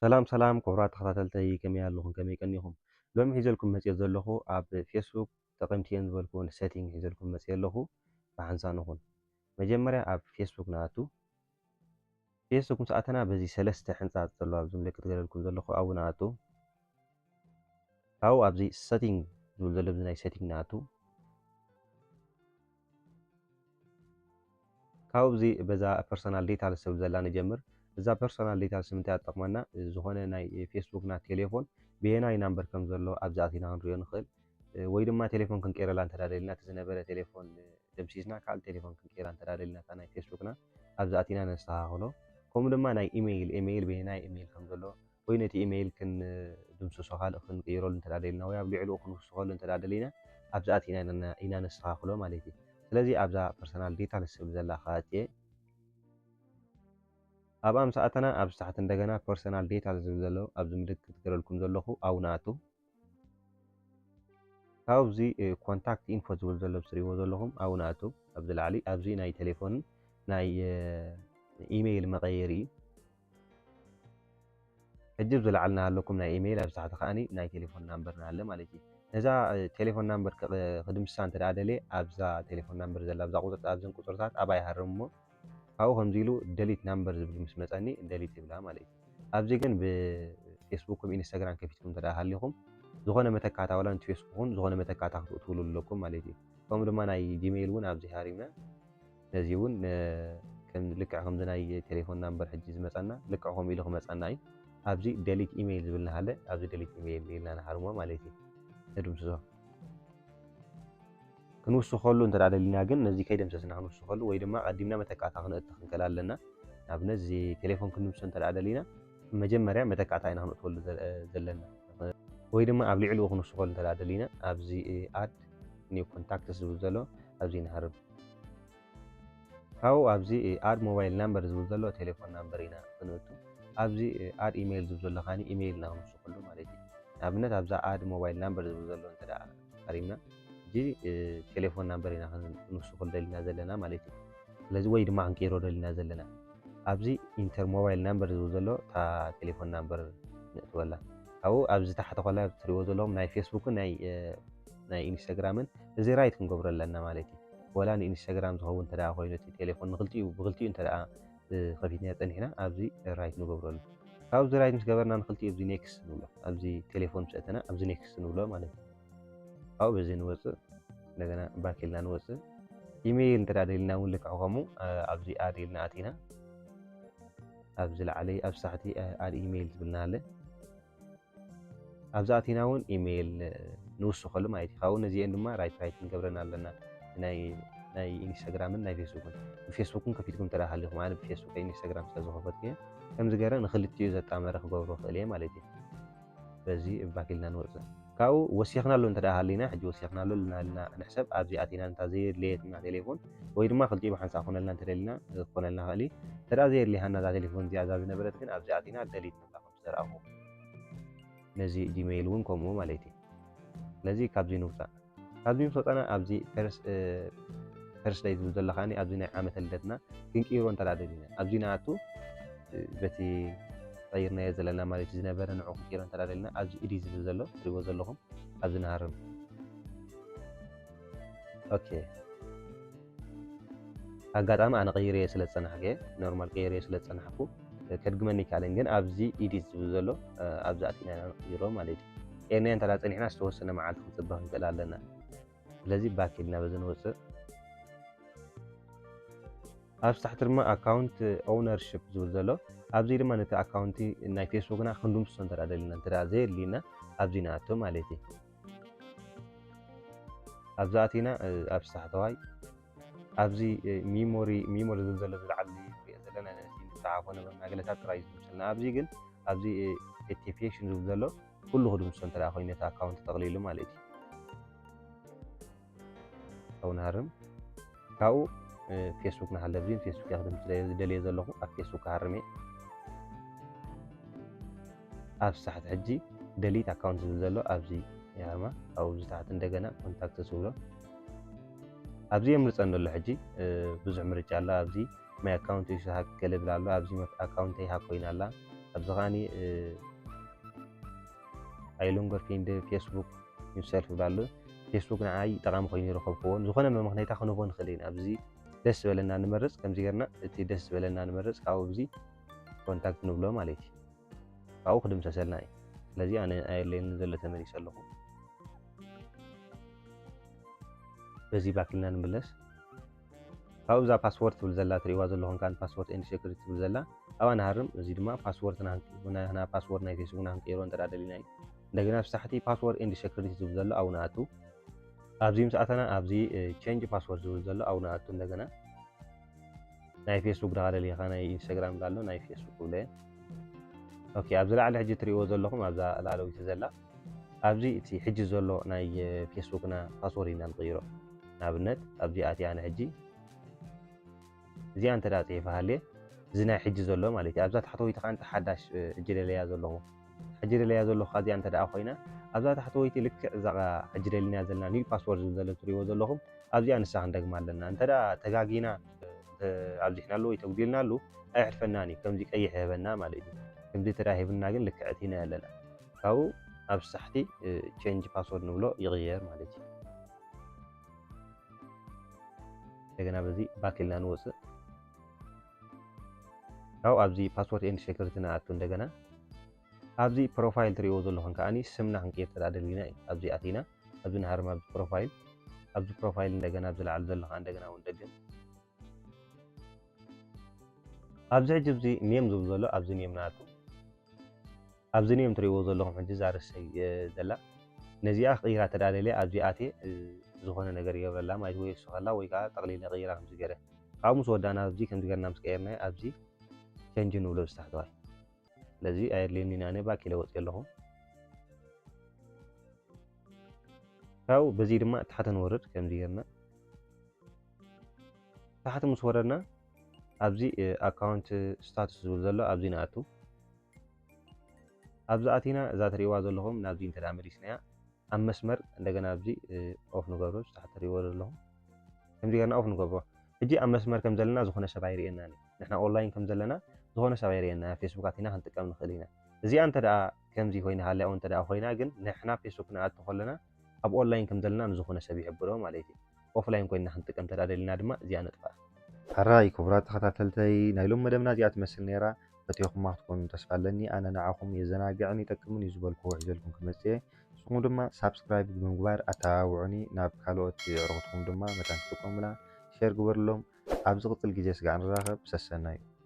ሰላም ክቡራት ተኸታተልተይ ከመይ ኣለኹም ከመይ ቀኒኹም ሎሚ ሒዘልኩም መፅእ ዘለኹ ኣብ ፌስቡክ ጠቐምቲ እየን ዝበልኩን ሴቲንግ ሒዘልኩም መፅእ ኣለኹ ብሓንሳብ ንኹን መጀመርያ ኣብ ፌስቡክ ንኣቱ ፌስቡክ ምስ ኣተና በዚ ሰለስተ ሕንፃፅ ዘሎ ኣብዚ ምልክት ገለልኩም ዘለኹ ኣብኡ ንኣቱ ካብኡ ኣብዚ ሴቲንግ ዝብል ዘሎ ናይ ሴቲንግ ንኣቱ ካብኡ እዚ በዛ ፐርሰናል ዲቴይልስ ዝብል ዘላ ንጀምር እዛ ፐርሰናል ዲቴይልስ ንምንታይ ትጠቕመና ዝኾነ ናይ ፌስቡክና ቴሌፎን ብየናይ ናምበር ከም ዘሎ ኣብዚ ኣቲና ክንሪኦ ንኽእል ወይ ድማ ቴሌፎን ክንቀይረላ እንተደሊልና እቲ ዝነበረ ቴሌፎን ደምሲስና ካልእ ቴሌፎን ክንቀይራ እንተደሊልና እታ ናይ ፌስቡክና ኣብዚ ኣቲና ነስተኻኽሎ ከምኡ ድማ ናይ ኢሜይል በየናይ ኢሜይል ከም ዘሎ ወይ ነቲ ኢሜይል ክንድምስሶ ካልእ ክንቅይረሉ እንተደሊልና ወይ ኣብ ልዕሊኡ ክንውስኸሉ እንተደሊና ኣብዚ ኣቲና ኢና ነስተኻኽሎ ማለት እዩ ስለዚ ኣብዛ ፐርሰናል ዲቴይልስ ዝብል ዘላ ካኣትየ ኣብ ኣምሳኣተና ኣብ ታሕቲ እንደገና ፐርሰናል ዲቴይልስ ዝብል ዘሎ ኣብዚ ምልክት ገለልኩም ዘለኹ ኣብኡ ንኣቱ ካብዚ ኮንታክት ኢንፎ ዝብል ዘሎ ትሪእዎ ዘለኹም ኣብኡ ንኣቱ ኣብዚ ላዕሊ ኣብዚ ናይ ቴሌፎንን ናይ ኢሜይል መቐየሪ እዩ ሕጂ ዝለዓልና ኣለኩም ናይ ኢሜይል ኣብዚ ታሕቲ ከዓኒ ናይ ቴሌፎን ናምበር ንኣለ ማለት እዩ ነዛ ቴሌፎን ናምበር ክድምስሳ እንተደኣ ኣብዛ ቴሌፎን ናምበር ዘላ ኣብዘን ቁፅርታት ኣባ ይሃርም እሞ ካብኡ ከምዚ ኢሉ ደሊት ናምበር ዝብል ምስ መፀኒ ደሊት ይብላ ማለት እዩ ኣብዚ ግን ብፌስቡክም ኢንስታግራም ከፊትኩም እንተደኣ ሃሊኹም ዝኾነ መተካታ ዋላ ነቲ ፌስቡክን ዝኾነ መተካታ ክትእትውሉ ኣለኩም ማለት እዩ ከምኡ ድማ ናይ ጂሜይል እውን ኣብዚ ሃሪምና ነዚ እውን ልክዕ ከምዚ ናይ ቴሌፎን ናምበር ሕጂ ዝመፀና ልክዕ ከምኡ ኢሉ ክመፀና እዩ ኣብዚ ደሊት ኢሜይል ዝብል ናሃለ ኣብዚ ደሊት ኢሜይል ኢልና ንሃርሞ ማለት እዩ ነድምስሶ ክንውስኸሉ እንተደሊና ግን ነዚ ከይደምሰስና ክንውስኸሉ ወይ ድማ ቀዲምና መተካታ ክንእቲ ክንከል ኣለና ንኣብነት እዚ ቴሌፎን ክንምስሶ እንተደሊና መጀመርያ መተካታ ኢና ክንእትወሉ ዘለና ወይ ድማ ኣብ ልዕሊኡ ክንውስኸሉ እንተደሊና ኣብዚ ኣድ ኒው ኮንታክትስ ዝብል ዘሎ ኣብዚ ንሃርም ካብኡ ኣብዚ ኣድ ሞባይል ናምበር ዝብል ዘሎ ቴሌፎን ናምበር ኢና ክንእቱ ኣብዚ ኣድ ኢሜይል ዝብል ዘሎ ካኒ ኢሜይል ኢና ክንውስኸሉ ማለት እዩ ንኣብነት ኣብዛ ኣድ ሞባይል ናምበር ዝብል ዘሎ እንተደኣ ሃሪምና እዚ ቴሌፎን ናምበር ኢና ክንውስኸሉ ደሊና ዘለና ማለት እዩ ስለዚ ወይ ድማ ክንቀይሮ ደሊና ዘለና ኣብዚ ኢንተር ሞባይል ናምበር ዝብል ዘሎ እታ ቴሌፎን ናምበር ንእትወላ ካብኡ ኣብዚ ታሕቲ ኮላ ትሪእዎ ዘለኹም ናይ ፌስቡክን ናይ ኢንስታግራምን እዚ ራይት ክንገብሮ ኣለና ማለት እዩ ወላ ንኢንስታግራም ዝኸውን እንተደኣ ኮይኑ እቲ ቴሌፎን ብክልቲኡ እንተደኣ ከፊትና ፀኒሕና ኣብዚ ራይት ንገብረሉ ካብዚ ራይት ምስ ገበርና ንክልቲኡ ኣብዚ ኔክስት ንብሎ ኣብዚ ቴሌፎን ምስ ኣተና ኣብዚ ኔክስት ንብሎ ማለት እዩ ካብኡ በዚ ንወፅእ እንደገና ባክ ኢልና ንወፅእ ኢሜይል እንተደኣ ደሊልና እውን ልክዕ ከምኡ ኣብዚ ኣድ ኢልና ኣቲና ኣብዚ ላዕሊ ኣብ ታሕቲ ኣድ ኢሜይል ዝብልና ኣለ ኣብዚ ኣቲና እውን ኢሜይል ንውስኸሉ ማለት እዩ ካብኡ ነዚአን ድማ ራይት ክንገብረና ኣለና ናይ ኢንስታግራምን ናይ ፌስቡክን ብፌስቡክን ከፊትኩም እንተደኣ ሃሊኹም ኣነ ብፌስቡክ ኢንስታግራም ስለዝኸፈትኩ እየ ከምዚ ገይረ ንክልቲኡ ዘጣመረ ክገብሮ ክእል እየ ማለት እዩ በዚ ባክ ኢልና ንወፅእ ካብኡ ወሲኽናሉ እንተደኣ ሃሊና ሕጂ ወሲኽናሉ ልናልና ንሕሰብ ኣብዚ ኣቲና እንታ ዘየድልየትና ቴሌፎን ወይ ድማ ክልቲኡ ብሓንሳብ ክኾነልና እንተደሊና ክኾነልና ክእል እዩ እንተደኣ ዘየድልያና እዛ ቴሌፎን እዚኣ እዛ ዝነበረት ግን ኣብዚ ኣቲና ደሊት ንብላ ከም ዝተረኣኹም ነዚ ጂሜይል እውን ከምኡ ማለት እዩ ስለዚ ካብዚ ንውፃእ ካብዚ ምስ ወፃና ኣብዚ ፈርስት ዴይ ዝብል ዘሎ ከዓኒ ኣብዚ ናይ ዓመተ ልደትና ክንቅይሮ እንተደኣ ደሊና ኣብዚ ንኣቱ በቲ ቀይርናዮ ዘለና ማለት እዩ ዝነበረ ንዑ ክንቅይሮ እንተደኣ ደሊና ኣብዚ ኢዲ ዝብል ዘሎ ትሪእዎ ዘለኹም ኣብዚ ንሃርም ኦኬ ኣጋጣሚ ኣነ ቀይረየ ስለ ዝፀናሕኩ ኖርማል ቀይረየ ስለ ዝፀናሕኩ ከድግመኒ ይከኣለን ግን ኣብዚ ኢዲ ዝብል ዘሎ ኣብዚ ኣቲና ንቅይሮ ማለት እዩ ቀይርናዮ እንተደኣ ፀኒሕና ዝተወሰነ መዓልቲ ክንፅበ ክንክእል ኣለና ስለዚ ባክ ኢልና በዚ ንወፅእ ኣብዚ ታሕቲ ድማ ኣካውንት ኦውነርሽፕ ዝብል ዘሎ ኣብዚ ድማ ነቲ ኣካውንቲ ናይ ፌስቡክና ክንድምስሶ እንተደኣ ደሊና እንተደኣ ዘየድልዩና ኣብዚ ንኣቱ ማለት እዩ ኣብዚ ኣቲና ኣብ ታሕተዋይ ኣብዚ ሚሞሪ ዝብል ዘሎ ዝለዓሊ ንሪኦ ዘለና ዝተዓፎ መግለታት ጥራይ ዝምስልና ኣብዚ ግን ኣብዚ ኤቲፊኬሽን ዝብል ዘሎ ኩሉ ክድምስሶ እንተደኣ ኮይኑ ነቲ ኣካውንቲ ተቕሊሉ ማለት እዩ ካብኡ ንሃርም ካብኡ ፌስቡክ ናሃለ ኣብዚ ፌስቡክ ክድምስ ዝደልየ ዘለኹ ኣብ ፌስቡክ ክሃርም እየ ኣብዚ ታሕቲ ሕጂ ደሊት ኣካውንት ዝብል ዘሎ ኣብዚ ያማ ኣብዚ ታሕቲ እንደገና ኮንታክት ዝብሎ ኣብዚ የምርፀኒ ኣሎ ሕጂ ብዙሕ ምርጫ ኣሎ ኣብዚ ማይ ኣካውንት ይስሃብ ገለ ይብል ኣሎ ኣብዚ ኣካውንተይ ሃብ ኮይና ኣላ ኣብዚ ኸዓኒ I longer find Facebook yourself ብላሉ ፌስቡክ ንዓይ ጠቓሚ ኮይኑ ይረኸብክዎን ዝኾነ ምክንያታ ክንቦ ንኽእል ኢና ኣብዚ ደስ ዝበለና ንመርፅ ከምዚ ጌርና እቲ ደስ ዝበለና ንመርፅ ካብኡ ኣብዚ ኮንታክት ንብሎ ማለት እዩ ካብኡ ክድምሰሰልና እዩ ስለዚ ኣነ ኣየድልየኒ ዘሎ ተመሊሰ ኣለኹ በዚ ባክልና ንምለስ ካብኡ እዛ ፓስወርድ ትብል ዘላ ትሪእዋ ዘለኹም ካን ፓስወርድ ኤንድ ሴኩሪቲ ትብል ዘላ ኣብኣ ንሃርም እዚ ድማ ፓስወርድና ፓስወርድ ናይ ፌስቡክና ክንቅይሮ እንተደሊና እዩ እንደገና ብታሕቲ ፓስወርድ ኤንድ ሴኩሪቲ ዝብል ዘሎ ኣብኡ ንኣቱ ኣብዚ ምስኣተና ኣብዚ ቼንጅ ፓስወርድ ዝብል ዘሎ ኣብኡ ንኣቱ እንደገና ናይ ፌስቡክ ዳኻደሊኻ ናይ ኢንስታግራም ዳሎ ናይ ፌስቡክ ብለየ ኦኬ ኣብዚ ላዕሊ ሕጂ ትሪእዎ ዘለኹም ኣብዛ ላዕለዊት ዘላ ኣብዚ እቲ ሕጂ ዘሎ ናይ ፌስቡክና ፓስወርድ ኢና ንቕይሮ ንኣብነት ኣብዚ ኣትያ ኣነ ሕጂ እዚኣ እንተዳ ፅሒፋ ሃልየ እዚ ናይ ሕጂ ዘሎ ማለት እዩ ኣብዛ ታሕተወይቲ ከዓ ሓዳሽ ሕጂ ደለያ ዘለኹ ሕጂ ደለያ ዘለኹ እዚኣ እንተ ደኣ ኮይና ኣብዛ ታሕተወይቲ ልክዕ እዛ ሕጂ ደሊና ዘለና ኒው ፓስወርድ ዝብል ዘሎ ትሪእዎ ዘለኹም ኣብዚኣ ንሳ ክንደግማ ኣለና እንተ ደኣ ተጋጊና ኣብዚሕናሉ ወይ ተጉዲልናሉ ኣይሕልፈናን እዩ ከምዚ ቀይሕ ይህበና ማለት እዩ ከምዚ እንተ ደኣ ሂብና ግን ልክዕት ኢና ኣለና ካብኡ ኣብ ታሕቲ ቼንጅ ፓስወርድ ንብሎ ይቕየር ማለት እዩ እንደገና በዚ ባክ ኢልና ንወፅእ ካብኡ ኣብዚ ፓስወርድ ኤንድ ሴኩሪቲ ንኣቱ እንደገና ኣብዚ ፕሮፋይል ትሪእዎ ዘለኹም ከዓኒ ስምና ክንቅይር ተዳደሊና እዩ ኣብዚ ኣቲና ኣብዚ ንሃርም ኣብዚ ፕሮፋይል እንደገና ኣብዚ ላዕሊ ዘሎ ከዓ እንደገና እውን ደግም ኣብዚ ሕጂ እዚ ኔም ዝብል ዘሎ ኣብዚ ኔም ንኣቱ ኣብዚ ኔም ትሪእዎ ዘለኹም ሕጂ ዛርሰይ ዘላ ነዚኣ ክቕይራ ተዳደልየ ኣብዚ ኣትየ ዝኾነ ነገር ይገብረላ ማለት ወይ ስኸላ ወይ ከዓ ጠቕሊላ ቅይራ ከምዚ ገይረ ካብኡ ምስ ወዳና ኣብዚ ከምዚ ገርና ምስ ቀየርናዮ ኣብዚ ቼንጅ ንብሎ ዝታሕተዋይ ስለዚ ኣየድልየኒ ኣነ ባክ ኢለ ወፂእ ኣለኹ ካብኡ በዚ ድማ ታሕቲ ንወርድ ከምዚ ጌርና ታሕቲ ምስ ወረድና ኣብዚ ኣካውንት ስታቱስ ዝብል ዘሎ ኣብዚ ንኣቱ ኣብዚ ኣቲና እዛ ትሪእዋ ዘለኹም ናብዚ እንተ ደኣ መሊስናያ ኣብ መስመር እንደገና ኣብዚ ኦፍ ንገብሮ ታሕቲ ትሪእዎ ዘለኹም ከምዚ ጌርና ኦፍ ንገብሮ ሕጂ ኣብ መስመር ከም ዘለና ዝኾነ ሰብ ኣይርአየና ንሕና ኦንላይን ከም ዘለና ዝኾነ ሰብ ኣይርአየና ፌስቡክ ኣቲና ክንጥቀም ንኽእል ኢና እዚኣ እንተ ደኣ ከምዚ ኮይና ሃልያ እንተ ደኣ ኮይና ግን ንሕና ፌስቡክ ንኣቱ ከለና ኣብ ኦንላይን ከም ዘለና ንዝኾነ ሰብ ይሕብሮ ማለት እዩ ኦፍላይን ኮይና ክንጥቀም ተዳደሊና ድማ እዚኣ ነጥፋ ሓራይ ክቡራት ተኸታተልተይ ናይ ሎም መደብና እዚኣ ትመስል ነይራ ፈትኹማ ክትኮኑ ተስፋ ኣለኒ ኣነ ንዓኹም የዘናግዕን ይጠቅምን እዩ ዝበልክዎ ሒዘልኩም ክመፅእ ንስኹም ድማ ሳብስክራይብ ብምግባር ኣተባብዑኒ ናብ ካልኦት ኣዕሩኽትኩም ድማ መጠን ክትጥቀሙና ሼር ግበርሎም ኣብ ዝቕፅል ግዜ ስጋዕ ንራኸብ ሰሰና እዩ